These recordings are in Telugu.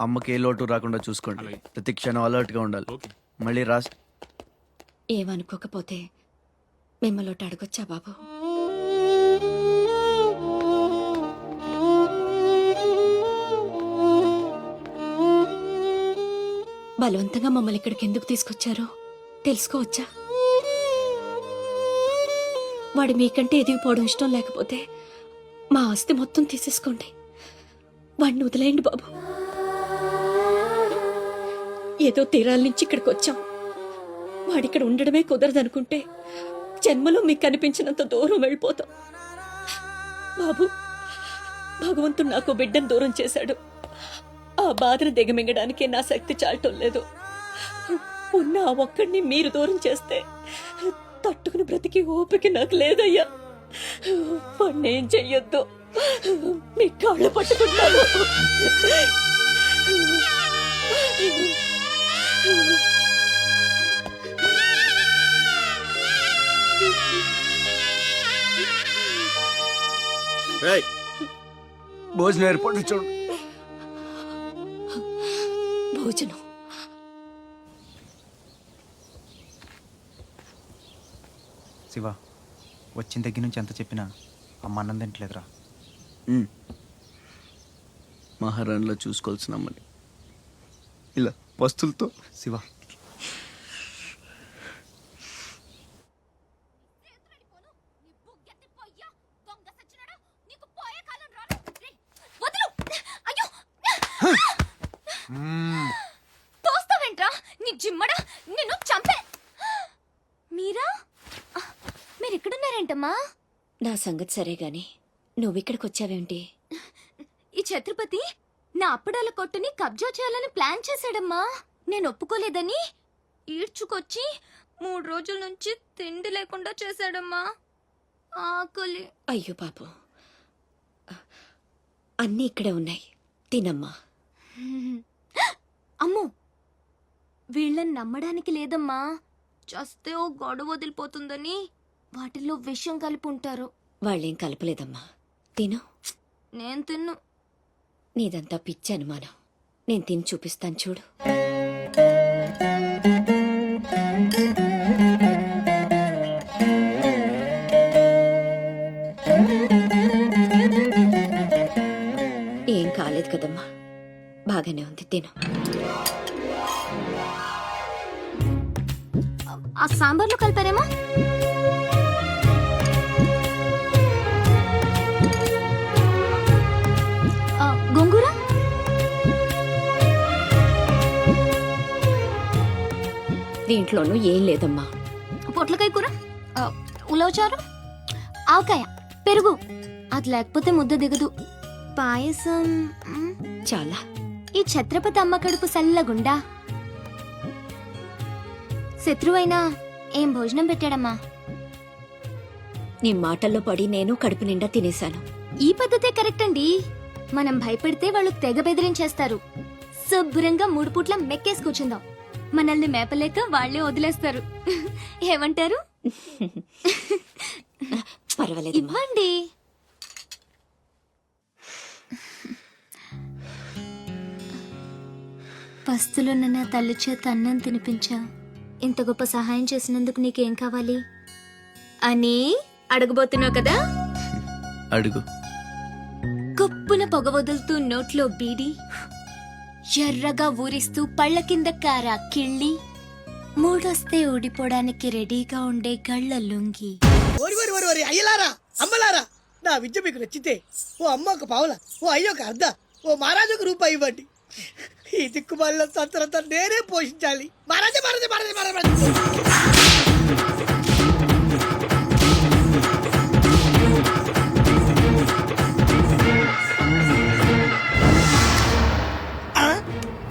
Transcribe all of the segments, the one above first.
అమ్మకి ఏ లోటు రాకుండా చూసుకోండి. అలాగే. ప్రతి క్షణం అలర్ట్ గా ఉండాలి. ఓకే. మళ్ళీ రాస్ ఏమనుకోకపోతే మిమ్మల్ని ఒకటి అడగొచ్చా బాబు? బలవంతంగా మమ్మల్ని ఇక్కడికి ఎందుకు తీసుకొచ్చారో తెలుసుకోవచ్చా? వాడు మీకంటే ఎదిగిపోవడం ఇష్టం లేకపోతే మా ఆస్తి మొత్తం తీసేసుకోండి. వాడిని వదిలేయండి బాబు. ఏదో తీరాల నుంచి ఇక్కడికి వచ్చాం. వాడిక్కడ ఉండడమే కుదరదనుకుంటే జన్మలో మీకు కనిపించినంత దూరం వెళ్ళిపోతాం. బాబు, భగవంతుడు నాకు బిడ్డను దూరం చేశాడు. ఆ బాధను దిగమింగడానికే నా శక్తి చాలటం లేదు. ఉన్న ఆ ఒక్కడిని మీరు దూరం చేస్తే తట్టుకుని బ్రతికి ఓపిక నాకు లేదయ్యా. వాణ్ణేం చెయ్యొద్దు, మీ కాళ్ళు పట్టుకుంటాను. భోజనం ఏర్పాటు చూడు. భోజనం శివ, వచ్చిన దగ్గర నుంచి ఎంత చెప్పినా అమ్మ అన్నం తింటలేదురా. మహారాణిలో చూసుకోవాల్సిన అమ్మని ఇలా వస్తులతో. శివ, తోస్తావేంట్రా నీ జిమ్మడా, నిన్ను చంపే. మీరా, మీరిక్కడున్నారేంటమ్మా? నా సంగతి సరే గాని నువ్విక్కడికి వచ్చావేంటి? ఈ ఛత్రపతి నా అప్పడాల కొట్టుని కబ్జా చేయాలని ప్లాన్ చేశాడమ్మా. నేను ఒప్పుకోలేదని ఈడ్చుకొచ్చి 3 రోజుల నుంచి తిండి లేకుండా చేశాడమ్మా. ఆకలి. అయ్యో పాపం, అన్నీ ఇక్కడే ఉన్నాయి, తినమ్మా. అమ్మో, వీళ్ళని నమ్మడానికి లేదమ్మా. చస్తే ఓ గొడవ వదిలిపోతుందని వాటిల్లో విషం కలిపి ఉంటారు. వాళ్ళేం కలపలేదమ్మా, తిను. నేను తిన్ను. నీదంతా పిచ్చి అనుమానం. నేను తిని చూపిస్తాను చూడు. ఏం కాలేదు కదమ్మా, బాగానే ఉంది, తిను. ఆ సాంబార్లో కలిపారేమో. గోంగూర, దీంట్లోనూ ఏం లేదమ్మా. పొట్లకాయ కూర, ఉలవచారు, ఆవకాయ, పెరుగు. అది లేకపోతే ముద్ద దిగదు. పాయసం చాలా. ఈ ఛత్రపతి అమ్మ కడుపు సల్లగుండా. శత్రువైనా ఏం భోజనం పెట్టాడమ్మా. నీ మాటల్లో పడి నేను కడుపు నిండా తినేశాను. ఈ పద్ధతే కరెక్ట్ అండి. మనం భయపెడితే వాళ్ళు తెగ బెదిరించేస్తారు. శుభ్రంగా 3 పూట్ల మెక్కేసి కూర్చుందాం. మనల్ని మేపలేక వాళ్లే వదిలేస్తారు. ఏమంటారు? పర్వాలేదు, ఇవ్వండి. పస్తులున్న నా తల్లి చేత అన్నం తినిపించా. ఇంత గొప్ప సహాయం చేసినందుకు నీకేం కావాలి అని అడగబోతున్నావు కదా? అడుగు. గొప్పున పొగ వదులుతూ నోట్లో బీడి, ఎర్రగా ఊరిస్తూ పళ్ళ కింద కారా కిళ్ళి, మూడొస్తే ఊడిపోవడానికి రెడీగా ఉండే గళ్ళ లుంగి. అయ్యలారా, అమ్మలారా, నా విద్య మీకు నచ్చితే ఓ అమ్మ ఒక పావుల, ఓ అయ్య ఒక అర్ధ, ఓ మహారాజు ఒక రూపాయి ఇవ్వండి. ఈ దిక్కుమాలిన సంతరంతా నేనే పోషించాలి. మహారాజా మహారాజా మహారాజా మహారాజా.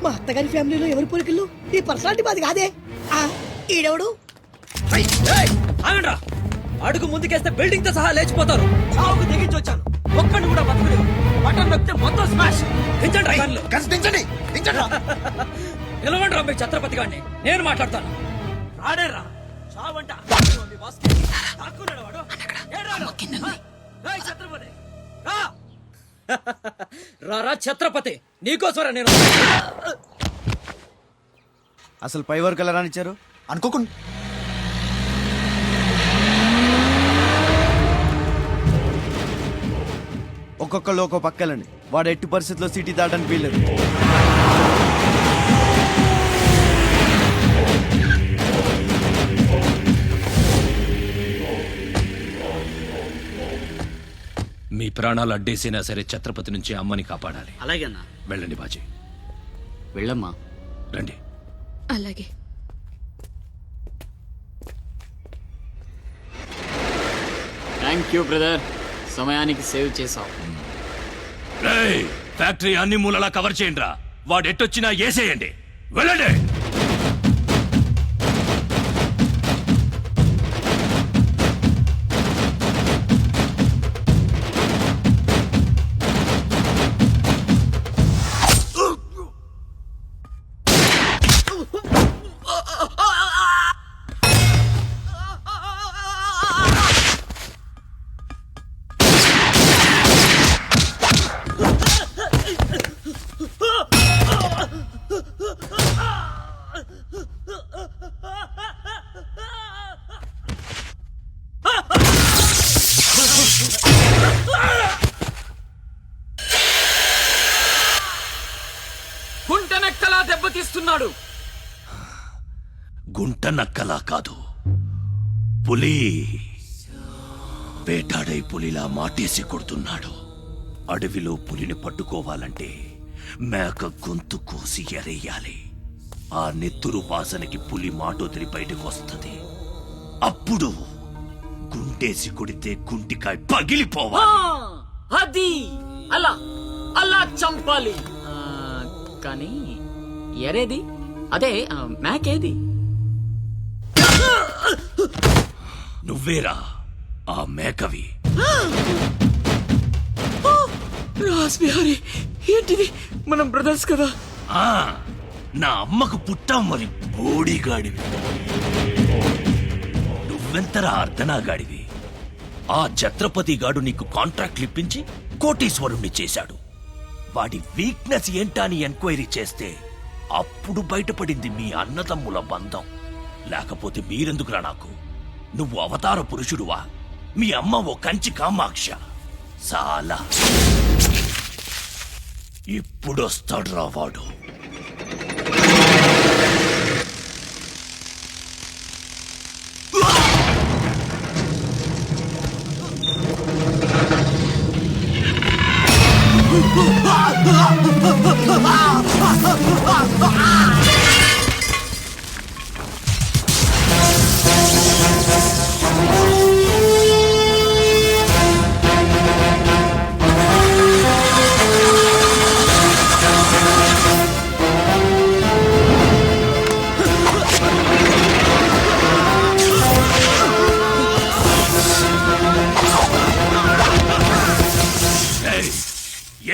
మా అత్తగారి ఫ్యామిలీలో ఎవరి పోలికలు? ఈ పర్సనాలిటీ మాది కాదే. ఈడెవడు? అడుగు ముందుకేస్తే బిల్డింగ్ తో సహా లేచిపోతారు. చావుకు తెగించి వచ్చాను, ఒక్కడిని కూడా బతుకులేవు. బటన్ నొక్కితే మొత్తం స్మాష్. దించండి. నిలవండి రా మీ ఛత్రపతి గారిని, నేను మాట్లాడతాను. రాడేరా చావంట. ఛత్రపతి రా ఛత్రపతి. నీకోసరా నేను అసలు పై వరకు ఎలా రానిచ్చారు? అనుకోకుండా ఒక్కొక్కళ్ళు ఒక్కో పక్కలండి. వాడు ఎట్టి పరిస్థితుల్లో సిటీ దాటడానికి వీల్లేదు. మీ ప్రాణాలు అడ్డేసినా సరే ఛత్రపతి నుంచి అమ్మని కాపాడాలి. అలాగేనా? వెళ్ళండి బాజీ, వెళ్ళమ్మా. రండి. అలాగే. థ్యాంక్ యూ బ్రదర్, సమయానికి సేవ్ చేసావు. రేయ్, ఫ్యాక్టరీ అన్ని మూలలా కవర్ చేయండి రా. వాడు ఎట్టొచ్చినా ఏసేయండి. వెళ్ళండి. కుంటనెక్కలా దెబ్బతీస్తున్నాడు. గుంట నక్కలా కాదు, పులి వేటాడై పులిలా మాటేసి కొడుతున్నాడు. అడవిలో పులిని పట్టుకోవాలంటే మేక గొంతు కోసి ఎరేయాలి. ఆ నెత్తురు వాసనకి పులి మాటొదిలి బయటకు వస్తుంది. అప్పుడు గుంటేసి కొడితే గుంటికాయ పగిలిపోవాలి. అది అలా అలా చంపాలి. కానీ ఎరేది? అదే మేకేది? నువ్వేరా ఆ మేకవి. రాస్బిహారీ, ఏంటిది? మనం బ్రదర్స్ కదా. ఆ, నా అమ్మకు పుట్టాం మరి బోడిగాడివి. నువ్వెంతరా అర్ధనాగాడివి. ఆ ఛత్రపతి గాడు నీకు కాంట్రాక్ట్లు ఇప్పించి కోటీశ్వరుణ్ణి చేశాడు. వాడి వీక్నెస్ ఏంటా అని ఎంక్వైరీ చేస్తే అప్పుడు బయటపడింది మీ అన్నదమ్ముల బంధం. లేకపోతే మీరెందుకురా నాకు? నువ్వు అవతార పురుషుడువా? మీ అమ్మ ఓ కంచి కామాక్ష. చాలా ఇప్పుడొస్తాడు రా వాడు.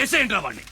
ఏసేంట్రా వాణ్ణి.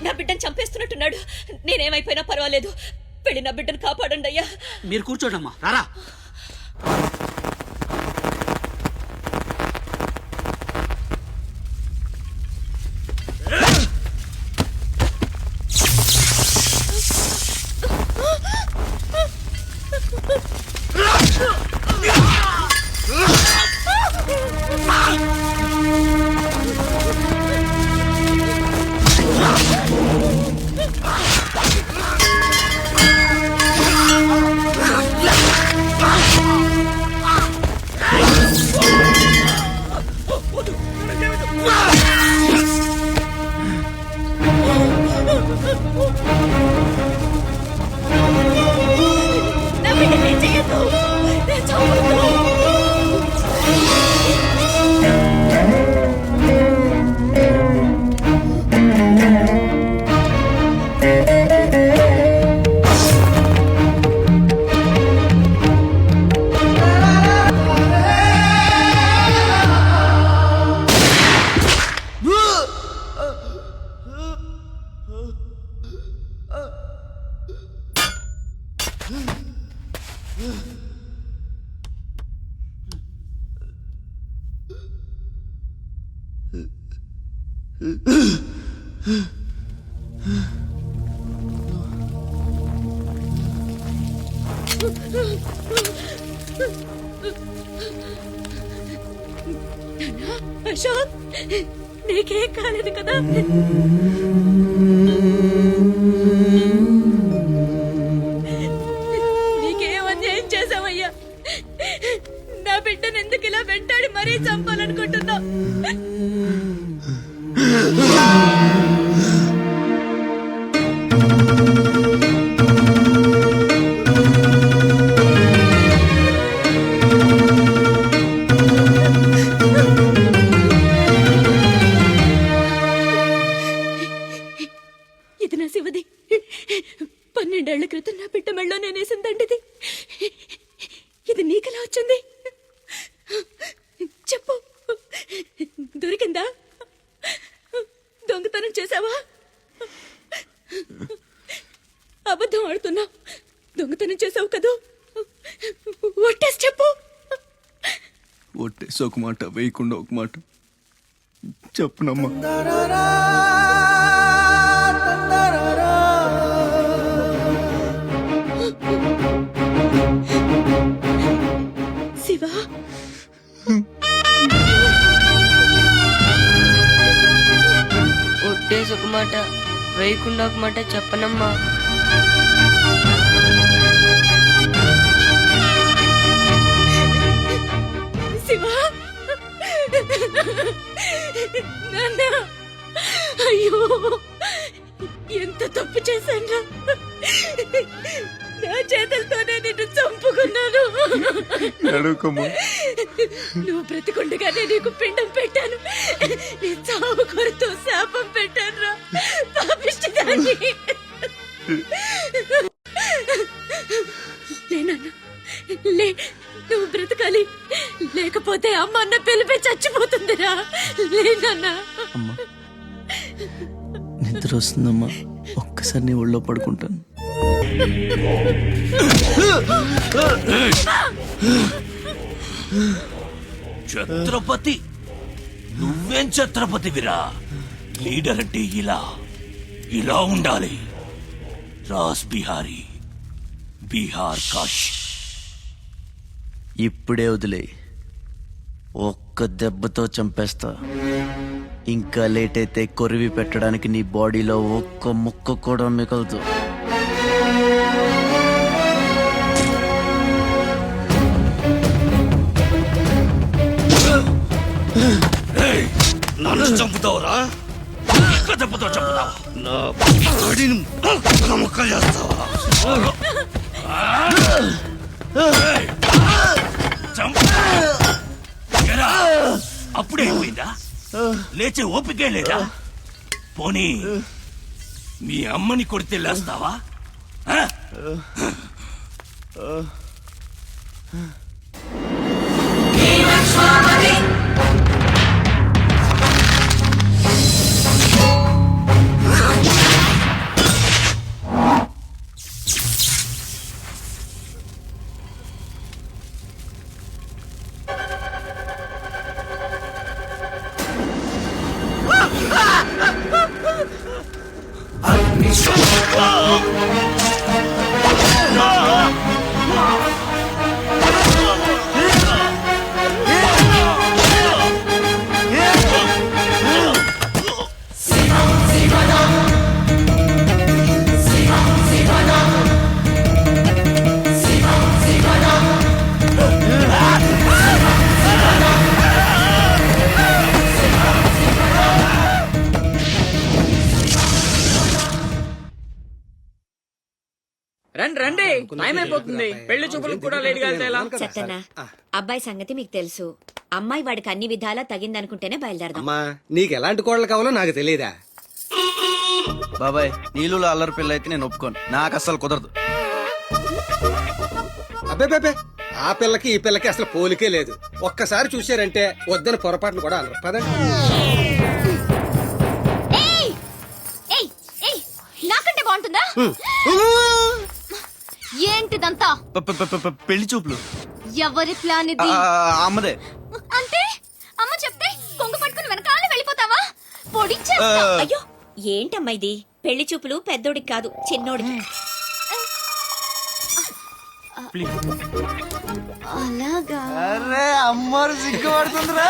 నా బిడ్డను చంపేస్తున్నట్టున్నాడు. నేనేమైపోయినా పర్వాలేదు, వెళ్ళి నా బిడ్డను కాపాడండి అయ్యా. మీరు కూర్చోండమ్మా. రారా. అశోక్, నీకేం కాలేదు కదా? నీకేం అన్యాయం చేసావయ్యా? నా బిడ్డను ఎందుకు ఇలా వెంటాడి మరీ చంపాలనుకుంటున్నావు? ఇది నా శివది. 12 ఏళ్ల క్రితం నా బిడ్డ మెళ్ళో నేనేసిందండిది. ఇది నీకెలా వచ్చింది? చెప్పు, దొరికిందా? దొంగతనం చేసావా? అబద్ధం ఆడుతున్నావు. దొంగతనం చేసావు కదూ? ఒట్టేసి చెప్పు. ఒట్టేసి ఒక మాట, వేయకుండా ఒక మాట చెప్పునమ్మా. శివ, ఒట్టేసి ఒక మాట, వేయకుండా ఒక మాట చెప్పనమ్మా. శివ, నాన్న, అయ్యో ఎంత తప్పు చేశాను. నా చేతులతోనే నిన్ను చంపుకున్నాను. నువ్వు బ్రతికుండగానే నీకు పిండం పెట్టాను. నీ చావు కొరతో శాపం పెట్టాను రా పాపిష్టిదాన్ని. లేనన్నా, లే, నువ్వు బ్రతకాలి. లేకపోతే అమ్మ అన్న పిలిపి చచ్చిపోతుందిరా. లేనన్నా. అమ్మా, నిద్ర వస్తుందమ్మా, ఒక్కసారి నీ ఒళ్ళో పడుకుంటాను. ఛత్రపతి, నువ్వేం ఛత్రపతివిరా? లీడర్ అంటే ఇలా ఉండాలి. రాస్ బిహారీ, బీహార్ కాష్. ఇప్పుడే వదిలే, ఒక్క దెబ్బతో చంపేస్తా. ఇంకా లేట్ అయితే కొరివి పెట్టడానికి నీ బాడీలో ఒక్క ముక్క కూడా మిగలదు. నన్ను చంపుతావురా? ఒక్క దెబ్బతో చంపుతావా? నా బాడీని ముక్కలు చేస్తావా? అప్పుడే అయిపోయిందా? లేచే ఓపికే లేదా? పోనీ మీ అమ్మని కొడితే లేస్తావా? రండి రండి, టైం అయిపోతుంది. పెళ్లి చూపులకు కూడా లేట్ గా ఎలా? చెత్తన్నా, అబ్బాయి సంగతి మీకు తెలుసు. అమ్మాయి వాడికి అన్ని విధాలా తగిందనుకుంటేనే బయలుదేరదాం. అమ్మా, నీకు ఎలాంటి కోడలు కావాలో నాకు తెలియదా? బాబాయ్, నీళ్ళు అల్లరి పిల్ల అయితే నేను ఒప్పుకోను. నాకు అస్సలు కుదరదు. అబ్బే, ఆ పిల్లకి ఈ పిల్లకి అసలు పోలికే లేదు. ఒక్కసారి చూశారంటే వద్దని పొరపాటును కూడా అనరు. పదండి. నాకంటే బాగుంటుందా? ఏంటిదంతా? పెళ్లి చూపులు ఎవరి ప్లాన్ ఇది? అమ్మదే. అంటే అమ్మ చెప్తే కొంగు పట్టుకుని వెనకాల వెళ్ళిపోతావా? పొడి చేస్తా. అయ్యో ఏంటమ్మా ఇది పెళ్లి చూపులు పెద్దోడికి కాదు చిన్నోడికి. అలాగా అరే అమ్మారు సిగ్గుపడుతుందిరా.